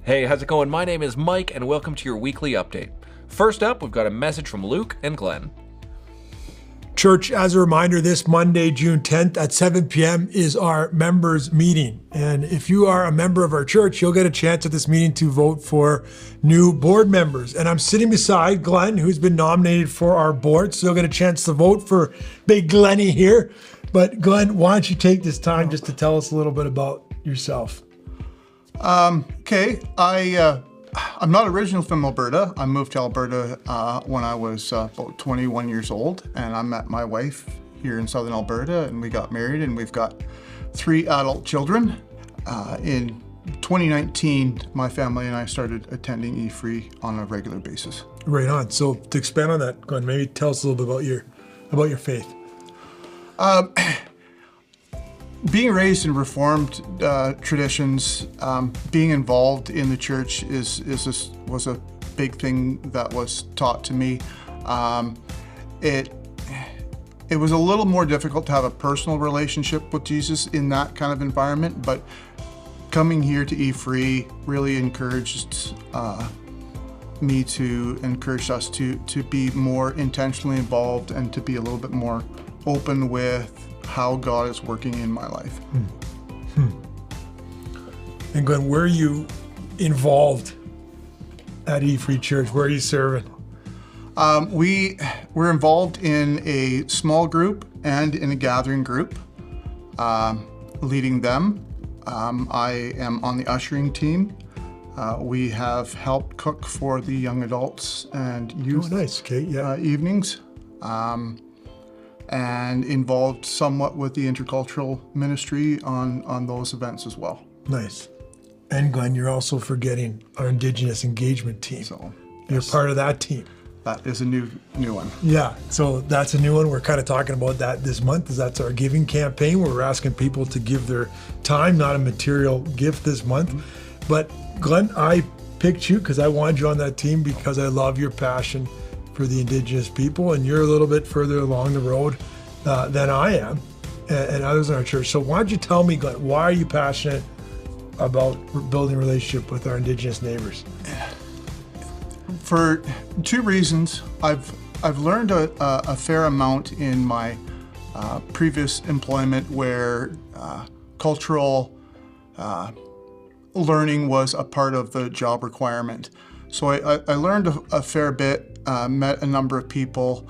Hey, how's it going? My name is Mike, and welcome to your weekly update. First up, we've got a message from Luke and Glenn. Church, as a reminder, this Monday, June 10th at 7 p.m. is our members meeting. And if you are a member of our church, you'll get a chance at this meeting to vote for new board members. And I'm sitting beside Glenn, who's been nominated for our board. So you'll get a chance to vote for Big Glenny here. But Glenn, why don't you take this time just to tell us a little bit about yourself? Okay, I'm not originally from Alberta. I moved to Alberta when I was about 21 years old, and I met my wife here in southern Alberta, and we got married, and we've got 3 adult children. In 2019, my family and I started attending E-Free on a regular basis. Right on. So to expand on that, Glenn, maybe tell us a little bit about your faith. Being raised in Reformed traditions, being involved in the church was a big thing that was taught to me. It was a little more difficult to have a personal relationship with Jesus in that kind of environment, but coming here to E-Free really encouraged me to encourage us to be more intentionally involved and to be a little bit more open with how God is working in my life. And Glenn, where are you involved at E-Free Church? Where are you serving? We're involved in a small group and in a gathering group, leading them. I am on the ushering team. We have helped cook for the young adults and youth evenings. And involved somewhat with the intercultural ministry on those events as well. Nice. And Glenn, you're also forgetting our Indigenous engagement team. So you're part of that team. That is a new one. Yeah, so that's a new one. We're kind of talking about that this month, as that's our giving campaign, where we're asking people to give their time, not a material gift this month. But Glenn, I picked you because I wanted you on that team because I love your passion for the Indigenous people, and you're a little bit further along the road than I am and others in our church. So why don't you tell me, Glenn, why are you passionate about building a relationship with our Indigenous neighbors? For 2 reasons. I've learned a fair amount in my previous employment where cultural learning was a part of the job requirement. So I learned a fair bit, met a number of people,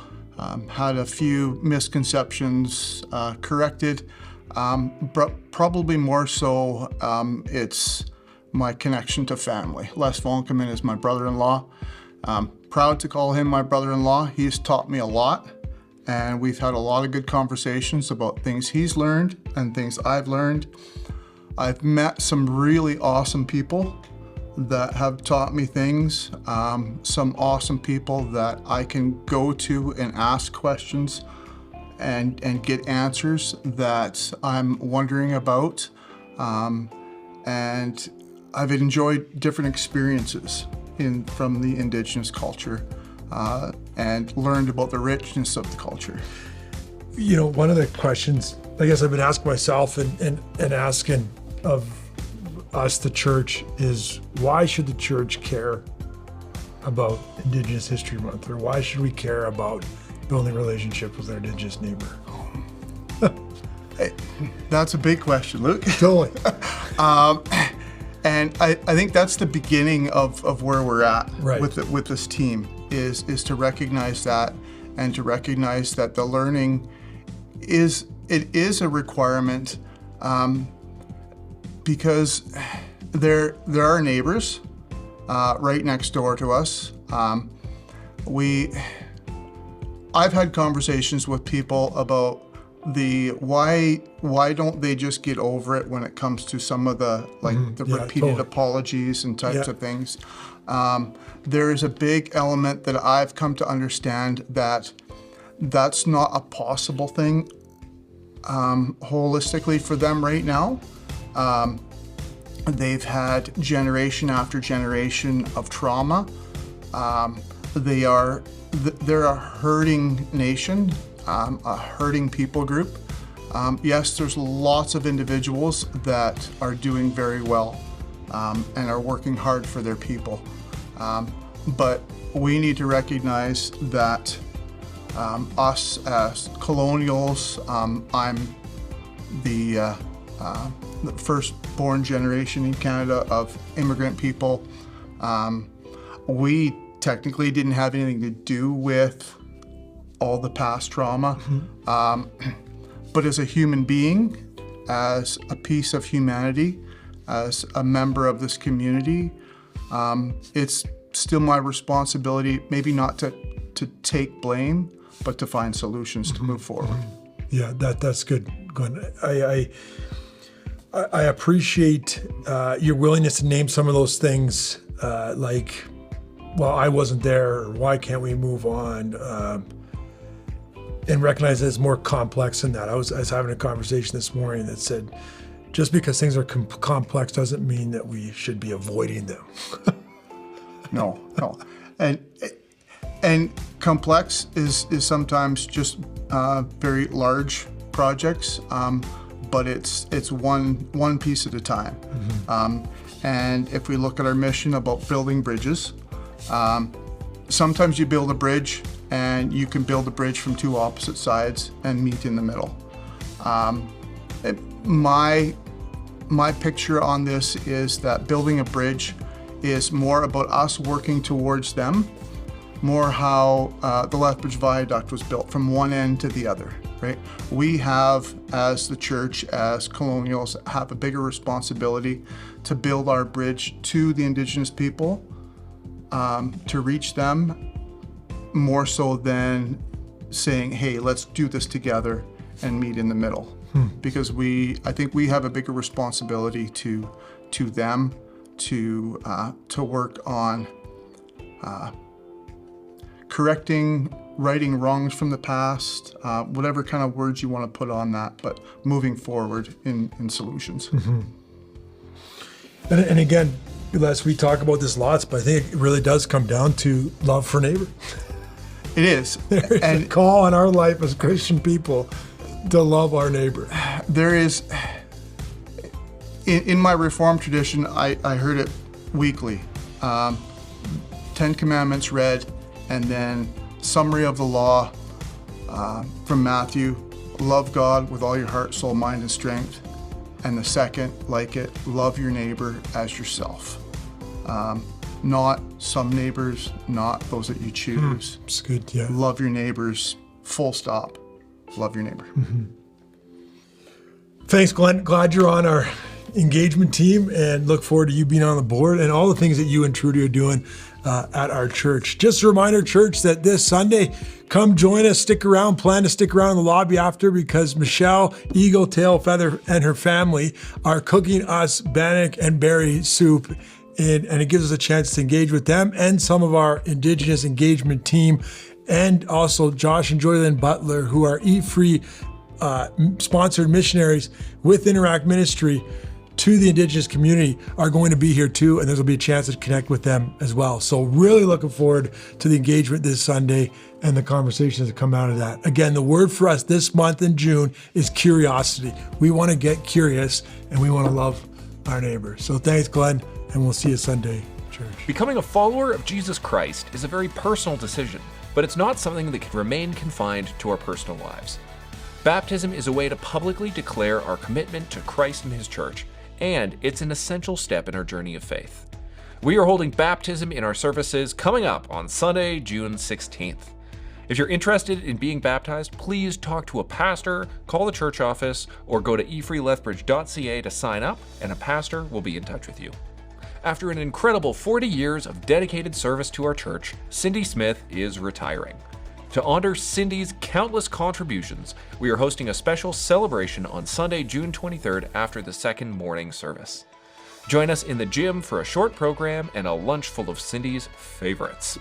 had a few misconceptions corrected, but probably more so it's my connection to family. Les Vonkeman is my brother-in-law. Proud to call him my brother-in-law. He's taught me a lot, and we've had a lot of good conversations about things he's learned and things I've learned. I've met some really awesome people that have taught me things, some awesome people that I can go to and ask questions and get answers that I'm wondering about. And I've enjoyed different experiences from the Indigenous culture and learned about the richness of the culture. You know, one of the questions I guess I've been asking myself and asking of us, the church, is why should the church care about Indigenous History Month, or why should we care about building relationships with our Indigenous neighbor? Hey, that's a big question, Luke. Totally. And I think that's the beginning of where we're at right. with this team is to recognize that, and to recognize that the learning is a requirement. Because there are neighbors right next door to us. I've had conversations with people about why don't they just get over it when it comes to some of the repeated apologies and types of things. There is a big element that I've come to understand that's not a possible thing holistically for them right now. They've had generation after generation of trauma. They're a hurting nation, a hurting people group. Yes, there's lots of individuals that are doing very well, and are working hard for their people. But we need to recognize that us as colonials, I'm the firstborn generation in Canada of immigrant people. We technically didn't have anything to do with all the past trauma. But as a human being, as a piece of humanity, as a member of this community, it's still my responsibility, maybe not to take blame, but to find solutions to move forward. Yeah, that's good, Glenn. I appreciate your willingness to name some of those things, like, well, I wasn't there, or why can't we move on? And recognize that it's more complex than that. I was having a conversation this morning that said, just because things are complex doesn't mean that we should be avoiding them. No. And complex is sometimes just very large projects, but it's one piece at a time. And if we look at our mission about building bridges, sometimes you build a bridge and you can build a bridge from two opposite sides and meet in the middle. My picture on this is that building a bridge is more about us working towards them, more how the Lethbridge Viaduct was built from one end to the other, right? We have, as the church, as colonials, have a bigger responsibility to build our bridge to the Indigenous people, to reach them, more so than saying, hey, let's do this together and meet in the middle. Because I think we have a bigger responsibility to them to work on correcting, righting wrongs from the past, whatever kind of words you want to put on that, but moving forward in solutions. And again, Les, we talk about this lots, but I think it really does come down to love for neighbor. It is. There's a call in our life as Christian people to love our neighbor. There is, in my Reformed tradition, I heard it weekly. 10 Commandments read, and then summary of the law from Matthew, love God with all your heart, soul, mind, and strength. And the second, like it, love your neighbor as yourself. Not some neighbors, not those that you choose. It's good, yeah. Love your neighbors, full stop. Love your neighbor. Thanks, Glenn. Glad you're on our engagement team, and look forward to you being on the board and all the things that you and Trudy are doing at our church. Just a reminder, church, that this Sunday, come join us, stick around, plan to stick around in the lobby after, because Michelle, Eagle Tail Feather, and her family are cooking us bannock and berry soup. And it gives us a chance to engage with them and some of our Indigenous engagement team, and also Josh and Joylyn Butler, who are Eat Free sponsored missionaries with Interact Ministry to the Indigenous community, are going to be here too, and there'll be a chance to connect with them as well. So really looking forward to the engagement this Sunday and the conversations that come out of that. Again, the word for us this month in June is curiosity. We want to get curious, and we want to love our neighbors. So thanks, Glenn, and we'll see you Sunday, church. Becoming a follower of Jesus Christ is a very personal decision, but it's not something that can remain confined to our personal lives. Baptism is a way to publicly declare our commitment to Christ and His church, and it's an essential step in our journey of faith. We are holding baptism in our services coming up on Sunday, June 16th. If you're interested in being baptized, please talk to a pastor, call the church office, or go to efreelethbridge.ca to sign up, and a pastor will be in touch with you. After an incredible 40 years of dedicated service to our church, Cindy Smith is retiring. To honor Cindy's countless contributions, we are hosting a special celebration on Sunday, June 23rd after the second morning service. Join us in the gym for a short program and a lunch full of Cindy's favorites.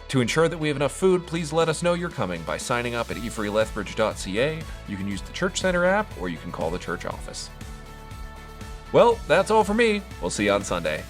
To ensure that we have enough food, please let us know you're coming by signing up at efreelethbridge.ca. You can use the Church Center app, or you can call the church office. Well, that's all for me. We'll see you on Sunday.